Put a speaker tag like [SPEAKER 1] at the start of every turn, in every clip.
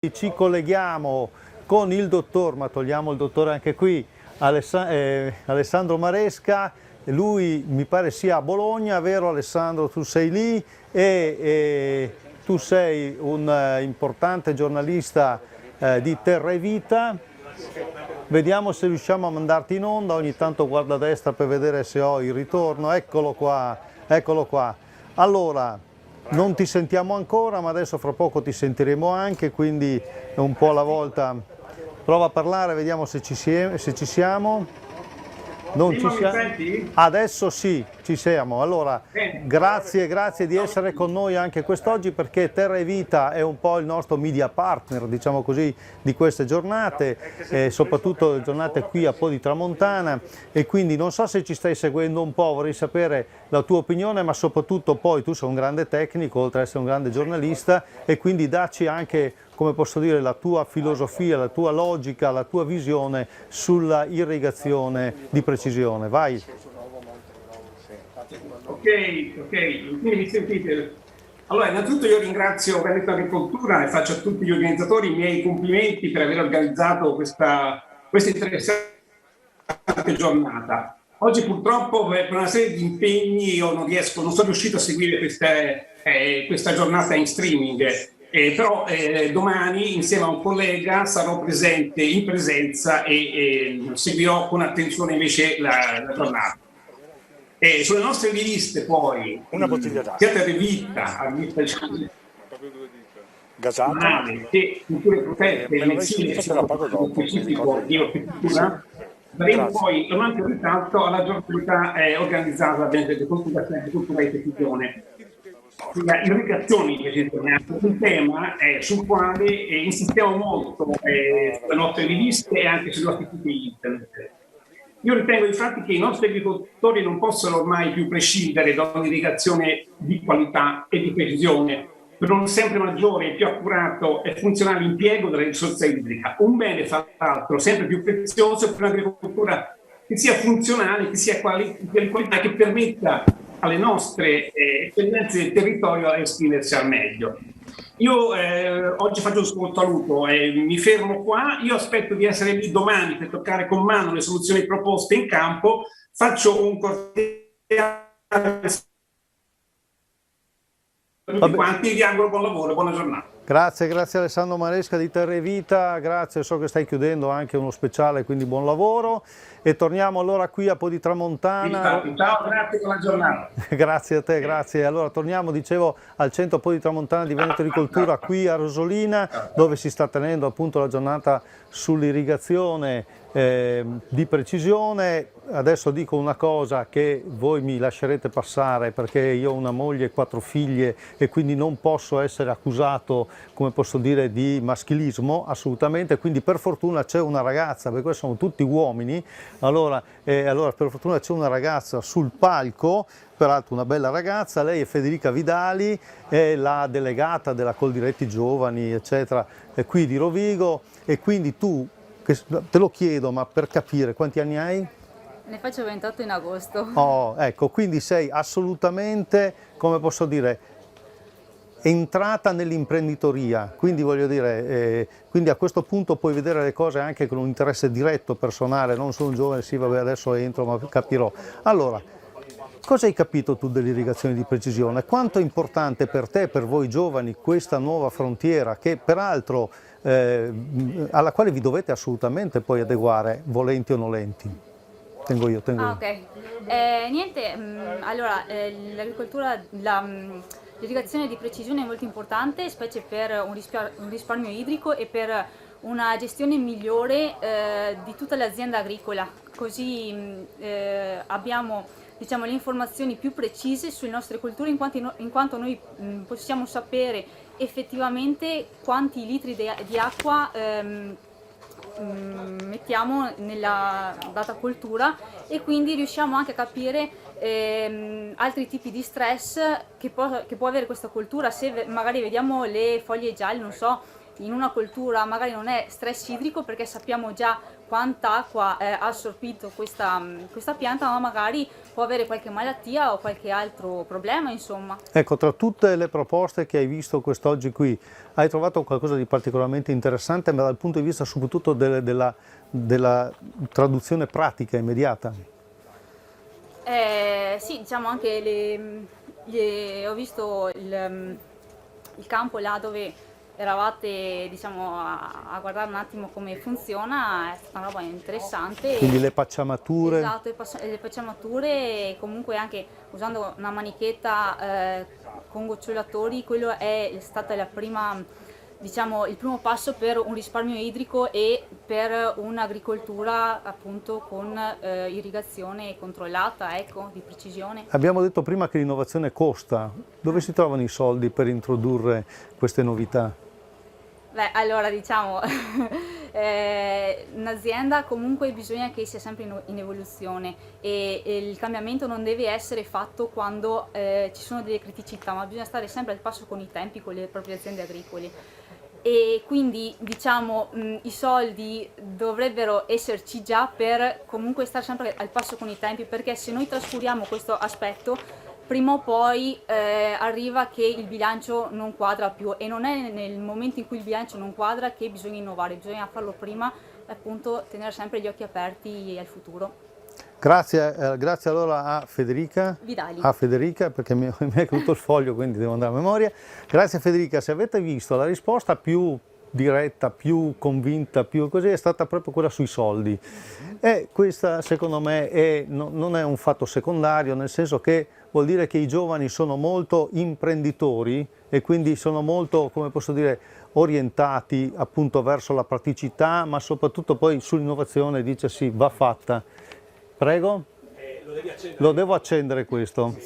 [SPEAKER 1] Ci colleghiamo con il dottor, ma togliamo il dottore anche qui, Alessandro Maresca. Lui mi pare sia a Bologna, vero Alessandro? Tu sei lì e tu sei un importante giornalista di Terra e Vita. Vediamo se riusciamo a mandarti in onda, ogni tanto guardo a destra per vedere se ho il ritorno. Eccolo qua, eccolo qua. Allora, non ti sentiamo ancora, ma adesso fra poco ti sentiremo anche, quindi un po' alla volta prova a parlare, vediamo se ci siamo. Non ci siamo. Adesso sì, ci siamo. Allora, grazie di essere con noi anche quest'oggi, perché Terra e Vita è un po' il nostro media partner, diciamo così, di queste giornate, soprattutto giornate qui a Po di Tramontana, e quindi non so se ci stai seguendo un po', vorrei sapere la tua opinione, ma soprattutto poi tu sei un grande tecnico, oltre ad essere un grande giornalista, e quindi dacci anche, come posso dire, la tua filosofia, la tua logica, la tua visione sulla irrigazione di precisione. Vai.
[SPEAKER 2] Ok, quindi mi sentite? Allora, innanzitutto io ringrazio Veneto Agricoltura e faccio a tutti gli organizzatori i miei complimenti per aver organizzato questa interessante giornata. Oggi purtroppo per una serie di impegni io non sono riuscito a seguire questa giornata in streaming. Però domani insieme a un collega sarò presente in presenza e seguirò con attenzione invece la giornata. Sulle nostre riviste poi,
[SPEAKER 3] una bottiglia d'acqua,
[SPEAKER 2] sia Terra e Vita, a rivista
[SPEAKER 3] gasata,
[SPEAKER 2] che culture protette e mensile specifico di orticoltura, daremo poi un altro risalto alla giornata organizzata da Agricoltura e Precisione. Irrigazioni di precisione, un tema sul quale insistiamo molto sulle nostre riviste e anche sui nostri siti internet. Io ritengo infatti che i nostri agricoltori non possono ormai più prescindere da un'irrigazione di qualità e di precisione per un sempre maggiore, più accurato e funzionale impiego della risorsa idrica, un bene fra l'altro sempre più prezioso per un'agricoltura che sia funzionale, che sia di qualità, che permetta alle nostre eccellenze del territorio a esprimersi al meglio. Io oggi faccio un saluto e mi fermo qua. Io aspetto di essere lì domani per toccare con mano le soluzioni proposte in campo. Faccio un cordiale a tutti quanti, vi auguro buon lavoro, buona giornata.
[SPEAKER 1] Grazie Alessandro Maresca di Terra e Vita, grazie, so che stai chiudendo anche uno speciale, quindi buon lavoro. E torniamo allora qui a Po di Tramontana.
[SPEAKER 2] Ciao, grazie, buona giornata.
[SPEAKER 1] Grazie a te, grazie. Allora torniamo, dicevo, al centro Po di Tramontana di Veneto Agricoltura, qui a Rosolina, dove si sta tenendo appunto la giornata sull'irrigazione di precisione. Adesso dico una cosa che voi mi lascerete passare, perché io ho una moglie e 4 figlie e quindi non posso essere accusato, come posso dire, di maschilismo, assolutamente. Quindi per fortuna c'è una ragazza, perché sono tutti uomini, allora per fortuna c'è una ragazza sul palco, peraltro una bella ragazza. Lei è Federica Vidali, è la delegata della Coldiretti Giovani, eccetera, qui di Rovigo. E quindi tu, te lo chiedo, ma per capire, quanti anni hai?
[SPEAKER 4] Ne faccio 28 in agosto.
[SPEAKER 1] Oh, ecco, quindi sei assolutamente, come posso dire, entrata nell'imprenditoria, quindi voglio dire, quindi a questo punto puoi vedere le cose anche con un interesse diretto, personale, non sono un giovane, sì vabbè adesso entro ma capirò. Allora, cosa hai capito tu dell'irrigazione di precisione? Quanto è importante per te, per voi giovani, questa nuova frontiera che peraltro alla quale vi dovete assolutamente poi adeguare, volenti o nolenti? Tengo io.
[SPEAKER 4] Ok. Niente, allora l'agricoltura, l'irrigazione di precisione è molto importante, specie per un risparmio idrico e per una gestione migliore di tutta l'azienda agricola, così abbiamo, diciamo, le informazioni più precise sulle nostre colture, in quanto noi possiamo sapere effettivamente quanti litri di acqua mettiamo nella data coltura, e quindi riusciamo anche a capire altri tipi di stress che può avere questa coltura. Se magari vediamo le foglie gialle, non so, in una coltura magari non è stress idrico perché sappiamo già quanta acqua ha assorbito questa pianta, ma magari può avere qualche malattia o qualche altro problema, insomma.
[SPEAKER 1] Ecco, tra tutte le proposte che hai visto quest'oggi qui, hai trovato qualcosa di particolarmente interessante, ma dal punto di vista soprattutto della traduzione pratica immediata?
[SPEAKER 4] Sì, diciamo anche ho visto il campo là dove eravate, diciamo, a guardare un attimo come funziona, è stata una roba interessante.
[SPEAKER 1] Quindi le pacciamature.
[SPEAKER 4] Esatto, le pacciamature e comunque anche usando una manichetta con gocciolatori, quello è stata la prima, diciamo, il primo passo per un risparmio idrico e per un'agricoltura appunto con irrigazione controllata, ecco, di precisione.
[SPEAKER 1] Abbiamo detto prima che l'innovazione costa. Dove si trovano i soldi per introdurre queste novità?
[SPEAKER 4] Beh, allora diciamo, un'azienda comunque bisogna che sia sempre in evoluzione e il cambiamento non deve essere fatto quando ci sono delle criticità, ma bisogna stare sempre al passo con i tempi, con le proprie aziende agricole. E quindi diciamo i soldi dovrebbero esserci già per comunque stare sempre al passo con i tempi, perché se noi trascuriamo questo aspetto prima o poi arriva che il bilancio non quadra più e non è nel momento in cui il bilancio non quadra che bisogna innovare, bisogna farlo prima e appunto tenere sempre gli occhi aperti al futuro.
[SPEAKER 1] Grazie, grazie allora a Federica.
[SPEAKER 4] Vidali.
[SPEAKER 1] A Federica, perché mi è caduto il foglio, quindi devo andare a memoria. Grazie Federica, se avete visto la risposta più diretta, più convinta, più così, è stata proprio quella sui soldi. E questa secondo me non è un fatto secondario, nel senso che vuol dire che i giovani sono molto imprenditori e quindi sono molto, come posso dire, orientati appunto verso la praticità, ma soprattutto poi sull'innovazione dice sì, va fatta. Prego? Lo devo accendere questo.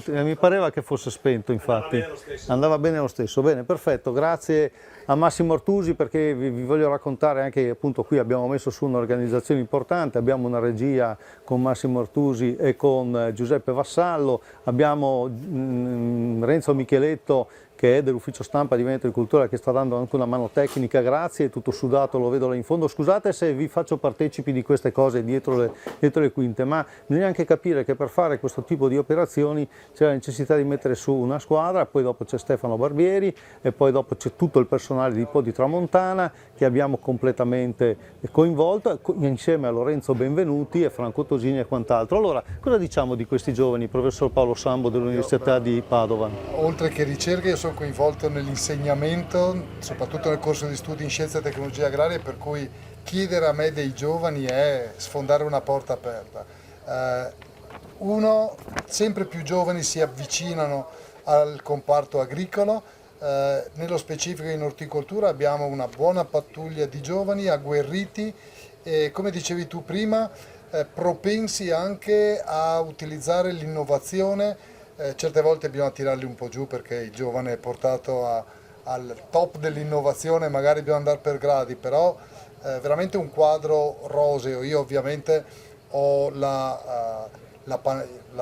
[SPEAKER 1] Mi pareva che fosse spento, infatti. Andava bene lo stesso. Bene, perfetto. Grazie a Massimo Artusi, perché vi voglio raccontare anche appunto qui abbiamo messo su un'organizzazione importante, abbiamo una regia con Massimo Artusi e con Giuseppe Vassallo, abbiamo Renzo Micheletto che è dell'ufficio stampa di Veneto di Cultura, che sta dando anche una mano tecnica, grazie, è tutto sudato, lo vedo là in fondo. Scusate se vi faccio partecipi di queste cose dietro le quinte, ma bisogna anche capire che per fare questo tipo di operazioni c'è la necessità di mettere su una squadra, poi dopo c'è Stefano Barbieri e poi dopo c'è tutto il personale di Po di Tramontana che abbiamo completamente coinvolto, insieme a Lorenzo Benvenuti e Franco Tosini e quant'altro. Allora, cosa diciamo di questi giovani, professor Paolo Sambo dell'Università di Padova?
[SPEAKER 3] Oltre che ricerche, io sono coinvolto nell'insegnamento, soprattutto nel corso di studi in scienze e tecnologie agrarie, per cui chiedere a me dei giovani è sfondare una porta aperta. Sempre più giovani si avvicinano al comparto agricolo, nello specifico in orticoltura abbiamo una buona pattuglia di giovani agguerriti e, come dicevi tu prima, propensi anche a utilizzare l'innovazione. Certe volte bisogna tirarli un po' giù perché il giovane è portato al top dell'innovazione, magari bisogna andare per gradi, però veramente un quadro roseo. Io ovviamente ho la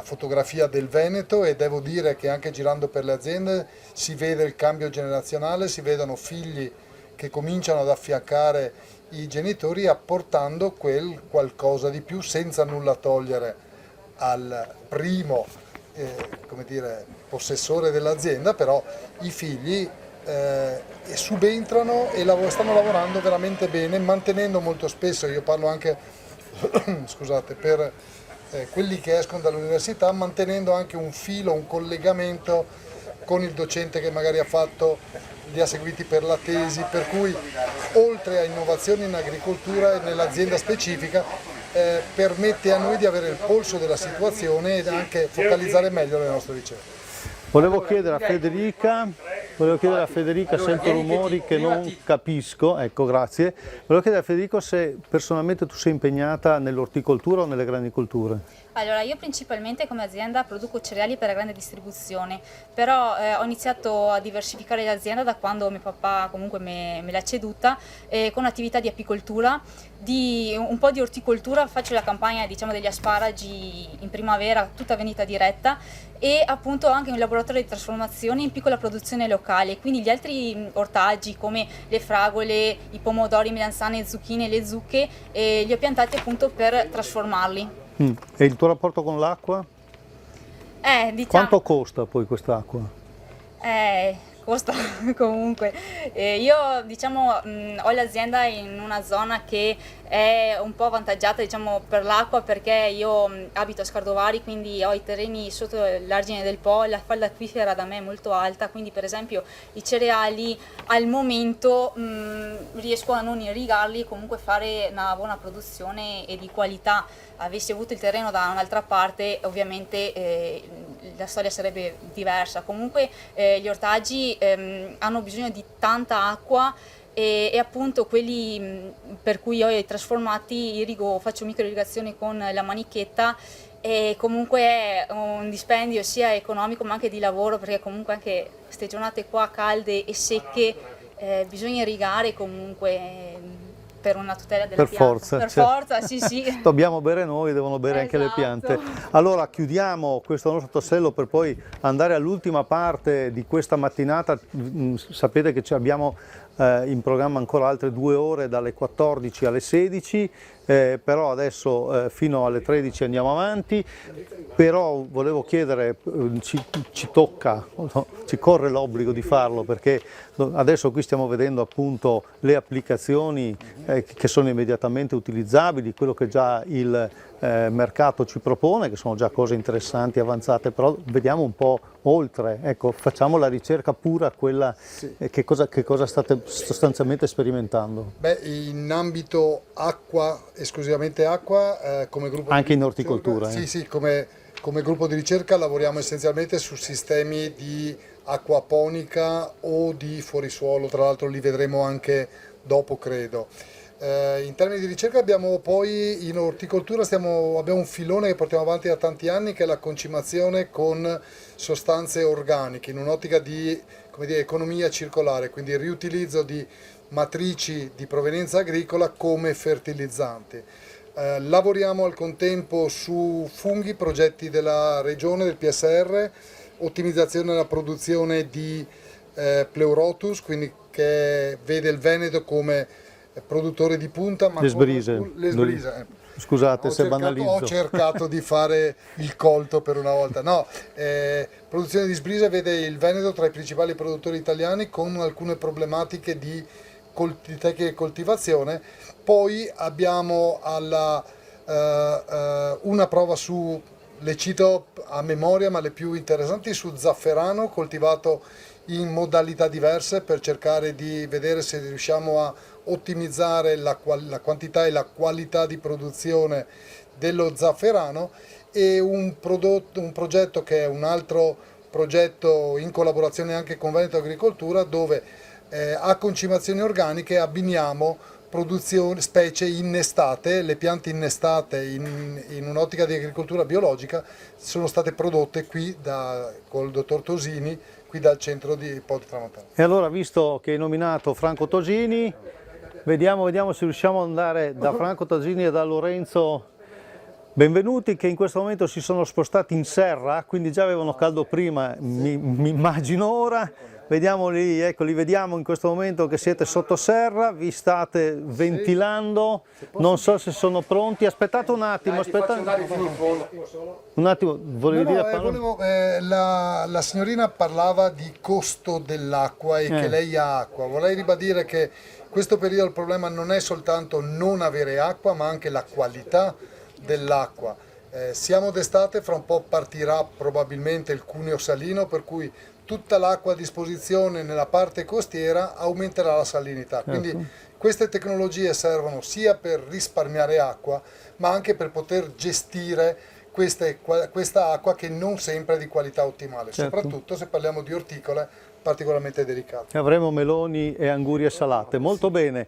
[SPEAKER 3] fotografia del Veneto e devo dire che anche girando per le aziende si vede il cambio generazionale, si vedono figli che cominciano ad affiancare i genitori apportando quel qualcosa di più senza nulla togliere al primo come dire, possessore dell'azienda, però i figli subentrano e stanno lavorando veramente bene, mantenendo molto spesso, io parlo anche scusate, per quelli che escono dall'università, mantenendo anche un filo, un collegamento con il docente che magari li ha seguiti per la tesi, per cui oltre a innovazioni in agricoltura e nell'azienda specifica permette a noi di avere il polso della situazione ed anche focalizzare meglio le nostre ricerche.
[SPEAKER 1] Volevo chiedere a Federica, sento rumori che non capisco, ecco grazie, volevo chiedere a Federico se personalmente tu sei impegnata nell'orticoltura o nelle granicolture?
[SPEAKER 4] Allora, io principalmente come azienda produco cereali per la grande distribuzione, però ho iniziato a diversificare l'azienda da quando mio papà comunque me l'ha ceduta, con attività di apicoltura, di un po' di orticoltura. Faccio la campagna, diciamo, degli asparagi in primavera, tutta vendita diretta, e appunto anche un laboratorio di trasformazione in piccola produzione locale, quindi gli altri ortaggi come le fragole, i pomodori, melanzane, zucchine, le zucche, li ho piantati appunto per trasformarli.
[SPEAKER 1] E il tuo rapporto con l'acqua?
[SPEAKER 4] Diciamo,
[SPEAKER 1] Quanto costa poi quest'acqua?
[SPEAKER 4] costa comunque. Io diciamo ho l'azienda in una zona che è un po' avvantaggiata, diciamo, per l'acqua, perché io abito a Scardovari, quindi ho i terreni sotto l'argine del Po, la falda acquifera da me è molto alta, quindi per esempio i cereali al momento riesco a non irrigarli e comunque fare una buona produzione e di qualità. Avessi avuto il terreno da un'altra parte, ovviamente la storia sarebbe diversa. Comunque gli ortaggi hanno bisogno di tanta acqua, e appunto quelli per cui io ho trasformati irrigo, faccio microirrigazione con la manichetta, e comunque è un dispendio sia economico ma anche di lavoro, perché comunque anche queste giornate qua calde e secche bisogna irrigare comunque per una tutela della
[SPEAKER 1] Per
[SPEAKER 4] pianta.
[SPEAKER 1] forza,
[SPEAKER 4] Per
[SPEAKER 1] certo.
[SPEAKER 4] forza, sì sì.
[SPEAKER 1] Dobbiamo bere noi, devono bere anche le
[SPEAKER 4] Esatto.
[SPEAKER 1] piante. Allora chiudiamo questo nostro tassello per poi andare all'ultima parte di questa mattinata. Sapete che abbiamo in programma ancora altre 2 ore, dalle 14 alle 16, però adesso fino alle 13 andiamo avanti. Però volevo chiedere, ci tocca, no? Ci corre l'obbligo di farlo, perché adesso qui stiamo vedendo appunto le applicazioni che sono immediatamente utilizzabili, quello che già il mercato ci propone, che sono già cose interessanti, avanzate, però vediamo un po' oltre, ecco, facciamo la ricerca pura, quella che cosa state sostanzialmente sperimentando?
[SPEAKER 3] Beh, in ambito acqua, esclusivamente acqua, come gruppo
[SPEAKER 1] Anche
[SPEAKER 3] di
[SPEAKER 1] in orticoltura?
[SPEAKER 3] ricerca, sì, come gruppo di ricerca lavoriamo essenzialmente su sistemi di acquaponica o di fuorisuolo, tra l'altro li vedremo anche dopo, credo. In termini di ricerca abbiamo poi in orticoltura abbiamo un filone che portiamo avanti da tanti anni, che è la concimazione con sostanze organiche in un'ottica di, come dire, economia circolare, quindi il riutilizzo di matrici di provenienza agricola come fertilizzanti. Lavoriamo al contempo su funghi, progetti della regione, del PSR, ottimizzazione della produzione di Pleurotus, quindi che vede il Veneto come produttore di punta, ma
[SPEAKER 1] Le sbrise.
[SPEAKER 3] le sbrise.
[SPEAKER 1] Scusate se banalizzo.
[SPEAKER 3] Ho cercato di fare il colto per una volta. No, produzione di sbrise vede il Veneto tra i principali produttori italiani, con alcune problematiche di tecniche di coltivazione. Poi abbiamo una prova su, le cito a memoria, ma le più interessanti, su zafferano coltivato in modalità diverse, per cercare di vedere se riusciamo a ottimizzare la quantità e la qualità di produzione dello zafferano, e un progetto che è un altro progetto in collaborazione anche con Veneto Agricoltura, dove a concimazioni organiche abbiniamo specie innestate. Le piante innestate in un'ottica di agricoltura biologica sono state prodotte qui col dottor Tosini, qui dal centro di Po di Tramontana.
[SPEAKER 1] E allora, visto che hai nominato Franco Tosini, vediamo se riusciamo ad andare da Franco Tosini e da Lorenzo Benvenuti, che in questo momento si sono spostati in serra, quindi già avevano caldo prima, mi immagino ora. Vediamo lì, ecco, li vediamo in questo momento che siete sotto serra, vi state ventilando, non so se sono pronti. Aspettate un attimo, un attimo, volevi dire Paolo?
[SPEAKER 3] La signorina parlava di costo dell'acqua e che lei ha acqua. Vorrei ribadire che questo periodo il problema non è soltanto non avere acqua, ma anche la qualità dell'acqua. Siamo d'estate, fra un po' partirà probabilmente il cuneo salino, per cui tutta l'acqua a disposizione nella parte costiera aumenterà la salinità. Quindi queste tecnologie servono sia per risparmiare acqua, ma anche per poter gestire questa acqua, che non sempre è di qualità ottimale, soprattutto se parliamo di orticole particolarmente delicate.
[SPEAKER 1] Avremo meloni e angurie salate, molto bene.